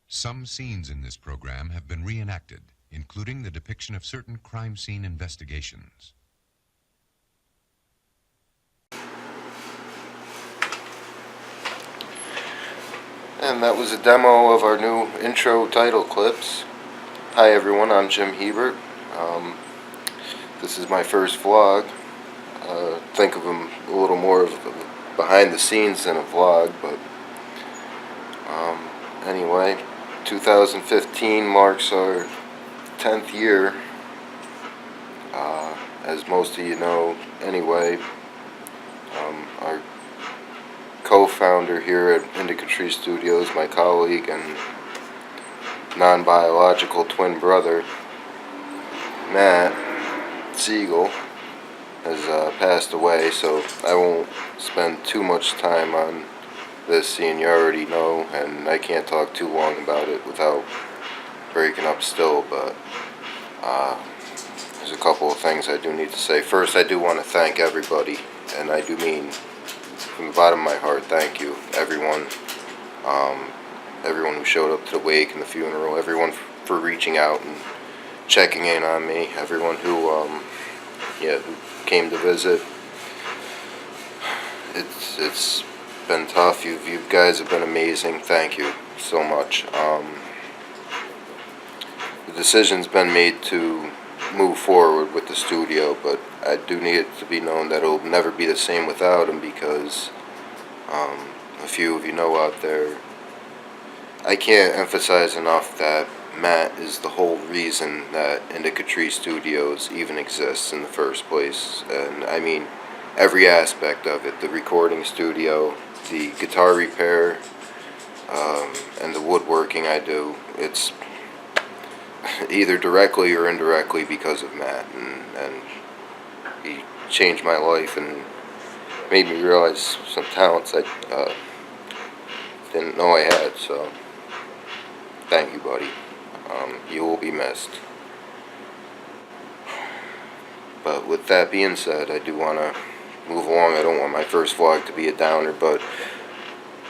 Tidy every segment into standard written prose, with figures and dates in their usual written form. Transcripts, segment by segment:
Some scenes in this program have been reenacted, including the depiction of certain crime scene investigations. And that was a demo of our new intro title clips. Hi everyone, I'm Jim Hebert. This is my first vlog. Think of them a little more of behind the scenes than a vlog, but anyway, 2015 marks our 10th year. As most of you know anyway, our co-founder here at Indica Tree Studios, my colleague and non-biological twin brother, Matt Siegel, has passed away, so I won't spend too much time on this scene. You already know, and I can't talk too long about it without breaking up still, but there's a couple of things I do need to say. First, I do want to thank everybody, and I do mean from the bottom of my heart, thank you, everyone. Everyone who showed up to the wake and the funeral, everyone for reaching out and checking in on me, everyone who came to visit. It's been tough. You guys have been amazing. Thank you so much. The decision's been made to move forward with the studio, but I do need it to be known that it'll never be the same without him, because a few of you know out there, I can't emphasize enough that Matt is the whole reason that Indica Tree Studios even exists in the first place. And I mean, every aspect of it, the recording studio, the guitar repair, and the woodworking I do, it's either directly or indirectly because of Matt, and he changed my life and made me realize some talents I didn't know I had, so thank you, buddy. You will be missed. But with that being said, I do want to move along. I don't want my first vlog to be a downer, but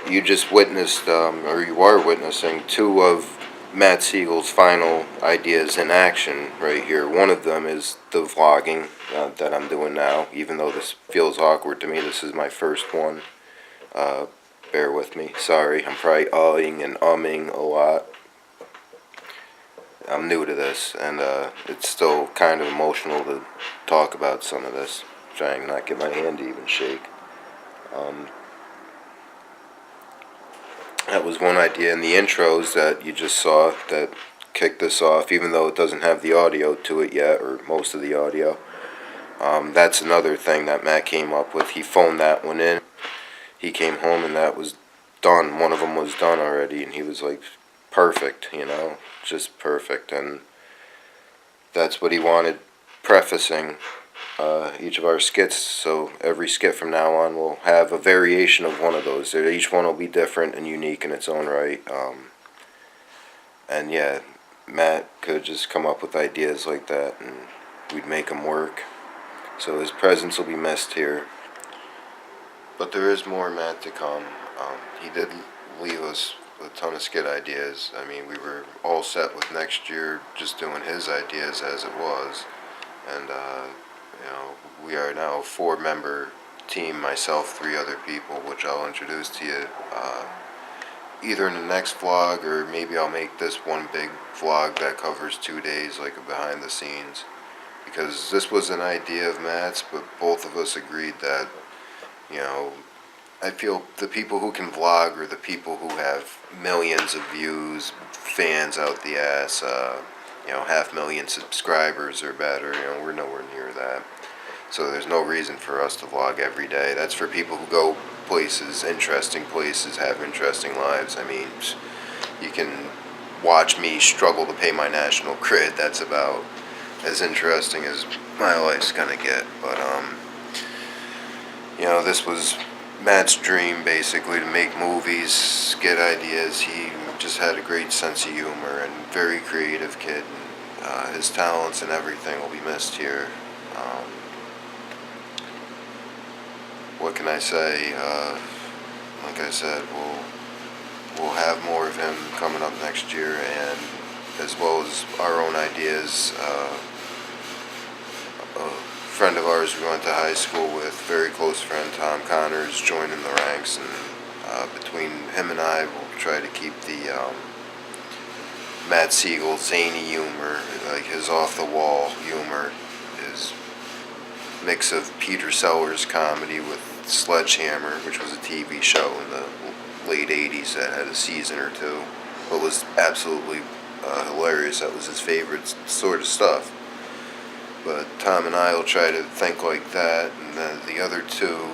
you just witnessed, or you are witnessing, two of Matt Siegel's final ideas in action right here. One of them is the vlogging that I'm doing now. Even though this feels awkward to me, this is my first one. Bear with me. Sorry, I'm probably uhing and umming a lot. I'm new to this, and it's still kind of emotional to talk about some of this. Trying not to get my hand to even shake. That was one idea, and the intros that you just saw that kicked this off, even though it doesn't have the audio to it yet, or most of the audio, that's another thing that Matt came up with. He phoned that one in. He came home and that was done. One of them was done already, and he was like, perfect, just perfect. And that's what he wanted prefacing each of our skits, so every skit from now on will have a variation of one of those. Each one will be different and unique in its own right. And yeah, Matt could just come up with ideas like that, and we'd make them work. So his presence will be missed here. But there is more Matt to come. He did leave us a ton of skit ideas. I mean, we were all set with next year just doing his ideas as it was. And, we are now a 4-member team, myself, 3 other people, which I'll introduce to you either in the next vlog, or maybe I'll make this one big vlog that covers 2 days, like a behind the scenes. Because this was an idea of Matt's, but both of us agreed that, I feel the people who can vlog are the people who have millions of views, fans out the ass, 500,000 subscribers or better. We're nowhere near that. So there's no reason for us to vlog every day. That's for people who go places, interesting places, have interesting lives. I mean, you can watch me struggle to pay my national grid. That's about as interesting as my life's gonna get. But this was Matt's dream, basically, to make movies, get ideas. He just had a great sense of humor and very creative kid. And, his talents and everything will be missed here. What can I say? Like I said, we'll have more of him coming up next year, and as well as our own ideas. A friend of ours we went to high school with, very close friend, Tom Connors, joining the ranks, and between him and I, we'll try to keep the Matt Siegel zany humor, like his off-the-wall humor, his mix of Peter Sellers comedy with Sledgehammer, which was a TV show in the late 80s that had a season or two, but was absolutely hilarious. That was his favorite sort of stuff. But Tom and I will try to think like that, and then the other two,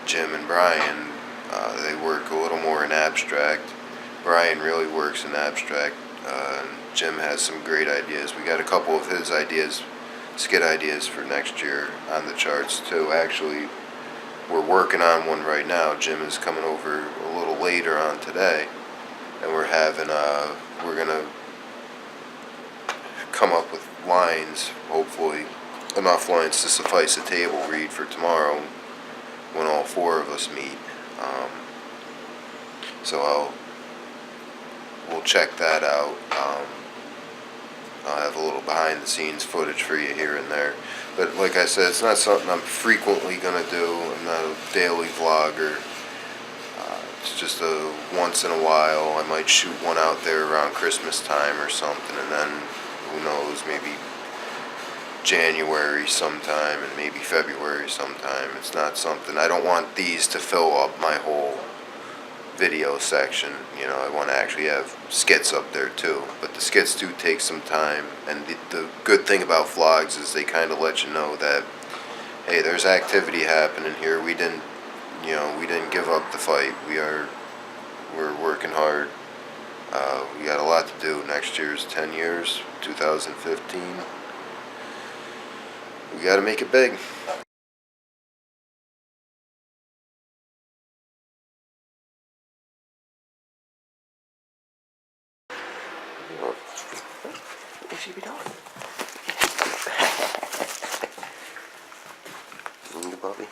Jim and Brian, they work a little more in abstract. Brian really works in abstract, and Jim has some great ideas. We got a couple of his ideas, skit ideas for next year on the charts too. Actually, we're working on one right now. Jim is coming over a little later on today, and we're gonna come up with lines, hopefully enough lines to suffice a table read for tomorrow when all four of us meet. So we'll check that out. I'll have a little behind the scenes footage for you here and there. But like I said, it's not something I'm frequently going to do. I'm not a daily vlogger. It's just a once in a while. I might shoot one out there around Christmas time or something, and then who knows, maybe January sometime and maybe February sometime. It's not something, I don't want these to fill up my whole video section. You know, I want to actually have skits up there too, but the skits do take some time, and the good thing about vlogs is they kind of let you know that, hey, there's activity happening here. We didn't give up the fight. We're working hard. We got a lot to do. Next year's 10 years, 2015. We got to make it big. What should you be doing? You a good puppy?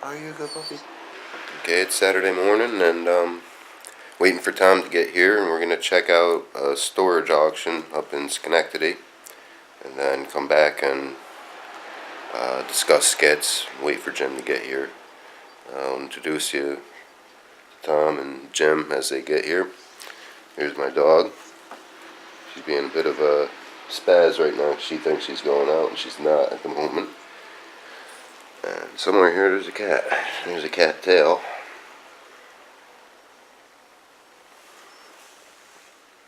Are you a good puppy? Okay, it's Saturday morning, and waiting for Tom to get here, and we're going to check out a storage auction up in Schenectady, and then come back and discuss skits. Wait for Jim to get here. I'll introduce you to Tom and Jim as they get here. Here's my dog. She's being a bit of a spaz right now. She thinks she's going out, and she's not at the moment. And somewhere here there's a cat. There's a cat tail.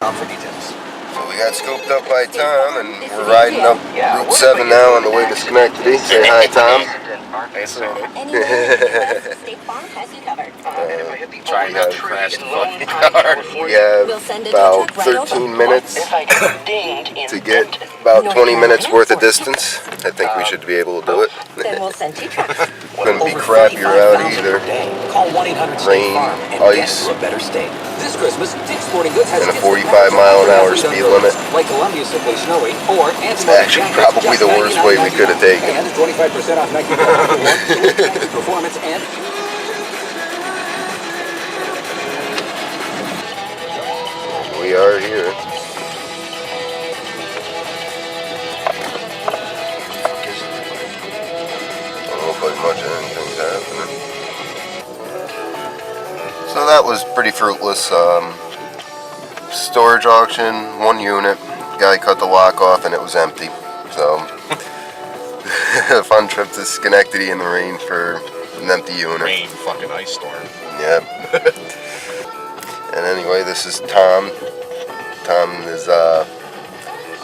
For details. So we got scooped up by Tom, and we're riding up Route 7 now on the way to Schenectady. Say hi, Tom. Trying not to crash the fucking car. We have about 13 minutes to get about 20 minutes worth of distance. I think we should be able to do it. Couldn't be crappier out either. Rain, ice, This Christmas, Dick's Sporting Goods has and a 45-mile-an-hour speed limit. like Columbia Simply Snowy or Actually, probably the worst way we could have taken. And 25% off Nike performance and We are here. I don't look like much of anything's happening. So that was pretty fruitless. Storage auction, 1 unit. Guy cut the lock off and it was empty. So, a fun trip to Schenectady in the rain for an empty unit. Rain, fucking ice storm. Yep. And anyway, this is Tom. Tom is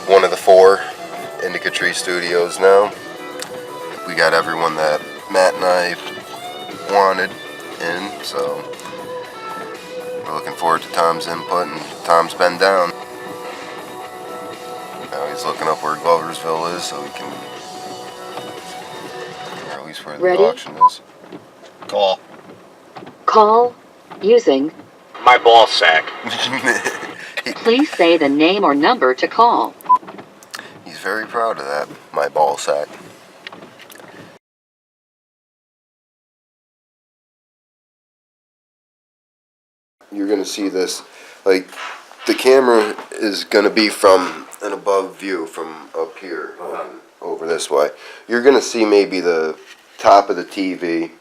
one of the 4 Indica Tree Studios now. We got everyone that Matt and I wanted in, so we're looking forward to Tom's input, and Tom's been down. Now he's looking up where Gloversville is so he can, or at least where the auction is. Call. Call using. My ball sack. Please say the name or number to call. He's very proud of that, my ball sack. you're gonna see this, like, the camera is gonna be from an above view from up here over this way. You're gonna see maybe the top of the TV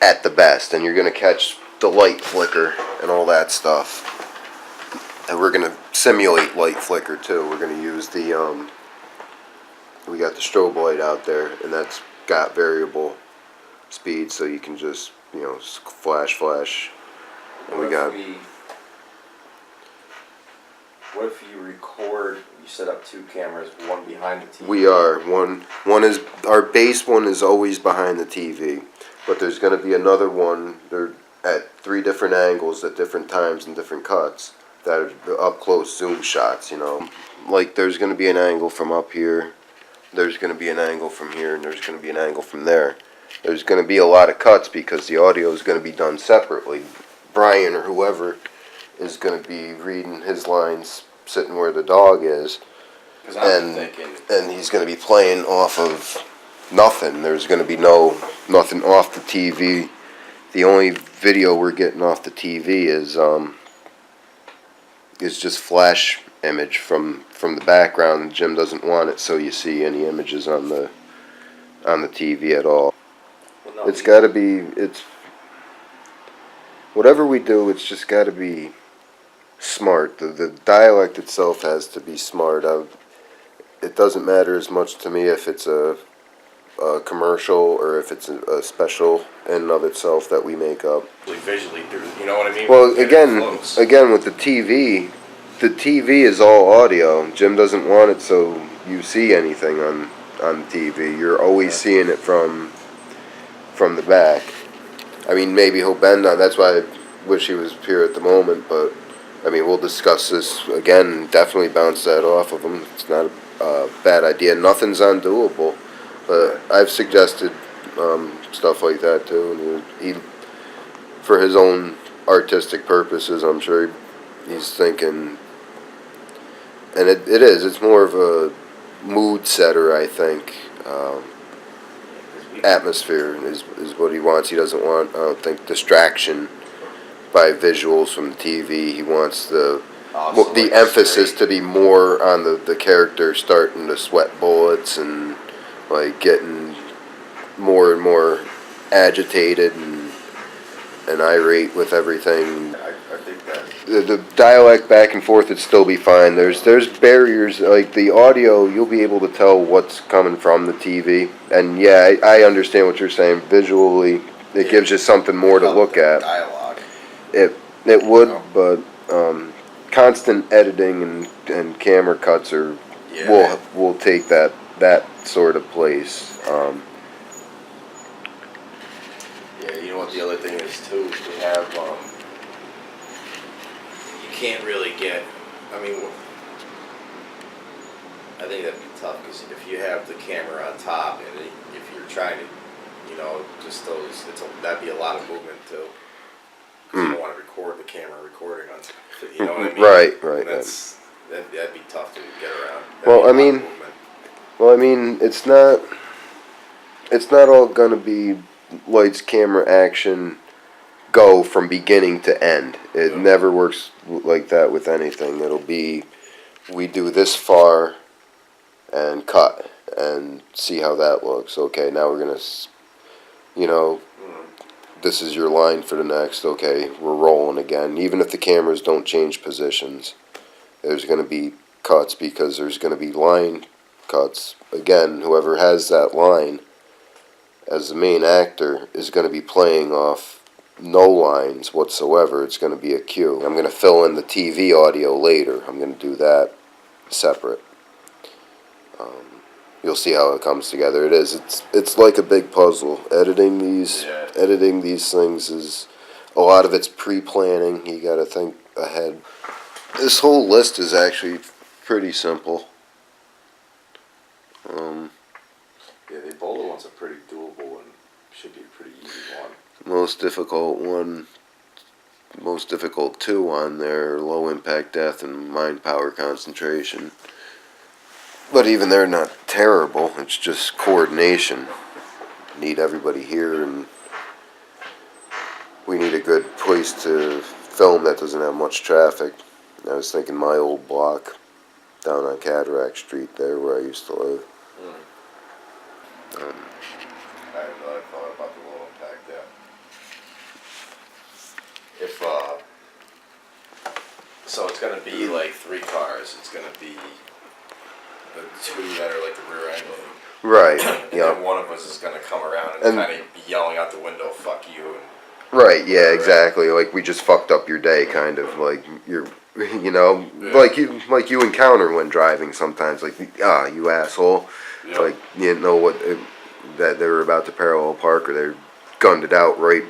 at the best, and you're gonna catch the light flicker and all that stuff. And we're gonna simulate light flicker too. We're gonna use the we got the strobe light out there, and that's got variable speed, so you can just, you know, flash, and we got. What if you record? You set up two cameras, one behind the TV. We are one is our base one is always behind the TV, but there's going to be another one. They're at 3 different angles at different times and different cuts that are up close zoom shots. You know, like there's going to be an angle from up here. There's going to be an angle from here, and there's going to be an angle from there. There's going to be a lot of cuts because the audio is going to be done separately. Brian or whoever is going to be reading his lines sitting where the dog is, and he's going to be playing off of nothing. There's going to be nothing off the TV. The only video we're getting off the TV is just flash image from the background. Jim doesn't want it, so you see any images on the TV at all. Well, no, It's got to be, whatever we do, it's just got to be smart. The dialect itself has to be smart. It doesn't matter as much to me if it's a commercial or if it's a special in and of itself that we make up. visually, you know what I mean? Well, again with the TV is all audio. Jim doesn't want it so you see anything on the TV. You're always seeing it from the back. I mean, maybe he'll bend on. That's why I wish he was here at the moment. But I mean, we'll discuss this again. Definitely bounce that off of him. It's not a bad idea. Nothing's undoable. But I've suggested stuff like that too, and he for his own artistic purposes, I'm sure he's thinking. And it is. It's more of a mood setter, I think. Atmosphere is what he wants. He doesn't want, I don't think, distraction by visuals from the TV. He wants the emphasis to be more on the character starting to sweat bullets and like getting more and more agitated and irate with everything. I think that. The dialect back and forth would still be fine. There's barriers, like the audio, you'll be able to tell what's coming from the TV. And yeah, I understand what you're saying. Visually, it gives you something more to look at. Dialogue. It would, but constant editing and camera cuts will take that sort of place. Yeah, you know what the other thing is too? Is we have you can't really get. I mean, I think that'd be tough because if you have the camera on top and if you're trying to, you know, just those, that'd be a lot of movement too. Because you don't want to record the camera recording on, you know what I mean? Right. That'd be tough to get around. Well, I mean, it's not all gonna be lights, camera, action, go from beginning to end. It never works like that with anything. It'll be, we do this far and cut and see how that looks. Okay, now we're gonna, you know, this is your line for the next. Okay, we're rolling again. Even if the cameras don't change positions, there's gonna be cuts because there's gonna be line cuts. Again, whoever has that line as the main actor is going to be playing off no lines whatsoever. It's going to be a cue. I'm going to fill in the TV audio later. I'm going to do that separate. You'll see how it comes together. It's like a big puzzle. Editing these things is a lot of it's pre-planning. You got to think ahead. This whole list is actually pretty simple. Yeah, the Ebola one's a pretty doable and should be a pretty easy one. Most difficult two on there, low impact death and mind power concentration. But even they're not terrible. It's just coordination. Need everybody here and we need a good place to film that doesn't have much traffic. I was thinking my old block down on Cataract Street there where I used to live. I have another thought about the low impact there. If, so it's gonna be like 3 cars, it's gonna be the 2 that are like the rear end, Right, and yeah. then one of us is gonna come around and And- kinda be yelling out the window, "Fuck you," and Right, yeah, exactly. Like we just fucked up your day, kind of. Like you're, you know, Yeah. like you encounter when driving sometimes. Like, you asshole. Yeah. Like you didn't know that they were about to parallel park, or they gunned it out right.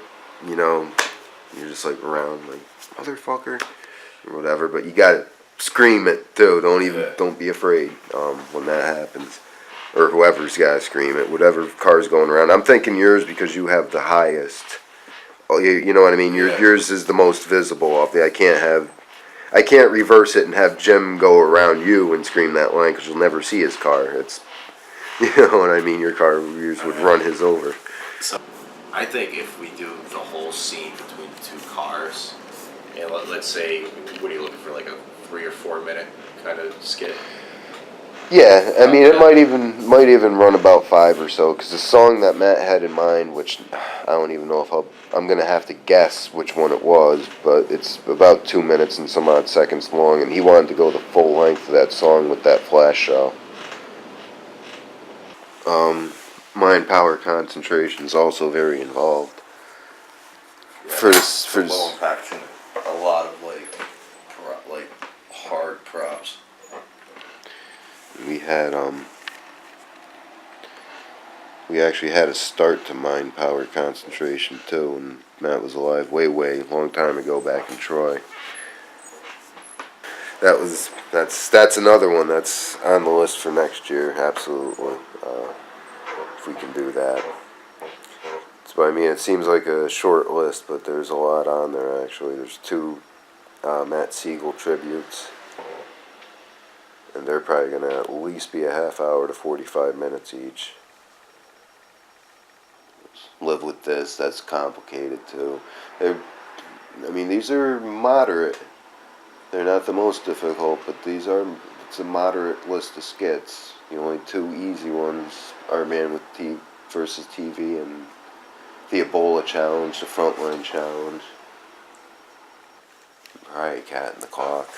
You know, you're just like around like motherfucker or whatever. But you gotta scream it too. Don't be afraid when that happens, or whoever's gotta scream it. Whatever car's going around. I'm thinking yours because you have the highest. Oh, you know what I mean? Yours is the most visible of the. I can't reverse it and have Jim go around you and scream that line because you'll never see his car. It's, you know what I mean? Yours would run his over. So, I think if we do the whole scene between the 2 cars, and let's say, what are you looking for, like a 3 or 4 minute kind of skit? Yeah, I mean it might even run about 5 or so because the song that Matt had in mind, which I don't even know if I'm gonna have to guess which one it was, but it's about 2 minutes and some odd seconds long, and he wanted to go the full length of that song with that flash show. Mind power concentration is also very involved. For this, Low impact and a lot of like hard props. we actually had a start to mind power concentration too, and Matt was alive way long time ago back in Troy. That's another one that's on the list for next year, absolutely. If we can do that. So I mean, it seems like a short list, but there's a lot on there actually. There's 2 Matt Siegel tributes, and they're probably gonna at least be a half hour to 45 minutes each. Live with this. That's complicated too. These are moderate. They're not the most difficult, but it's a moderate list of skits. The only 2 easy ones are Man with versus TV and the Ebola challenge, the Frontline challenge. Alright, Cat and the Clock.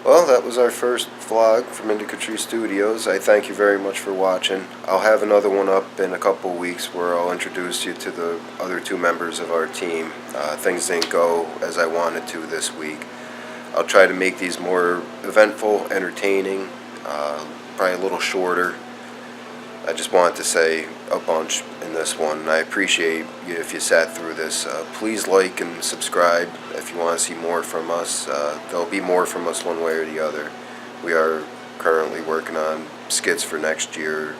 Well, that was our first vlog from Indica Tree Studios. I thank you very much for watching. I'll have another one up in a couple weeks where I'll introduce you to the other 2 members of our team. Things didn't go as I wanted to this week. I'll try to make these more eventful, entertaining, probably a little shorter. I just wanted to say a bunch in this one. I appreciate you if you sat through this. Please like and subscribe if you want to see more from us. There'll be more from us one way or the other. We are currently working on skits for next year.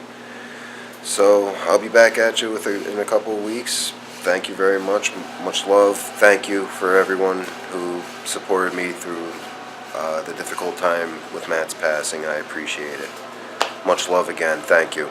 So I'll be back at you in a couple of weeks. Thank you very much. Much love. Thank you for everyone who supported me through the difficult time with Matt's passing. I appreciate it. Much love again. Thank you.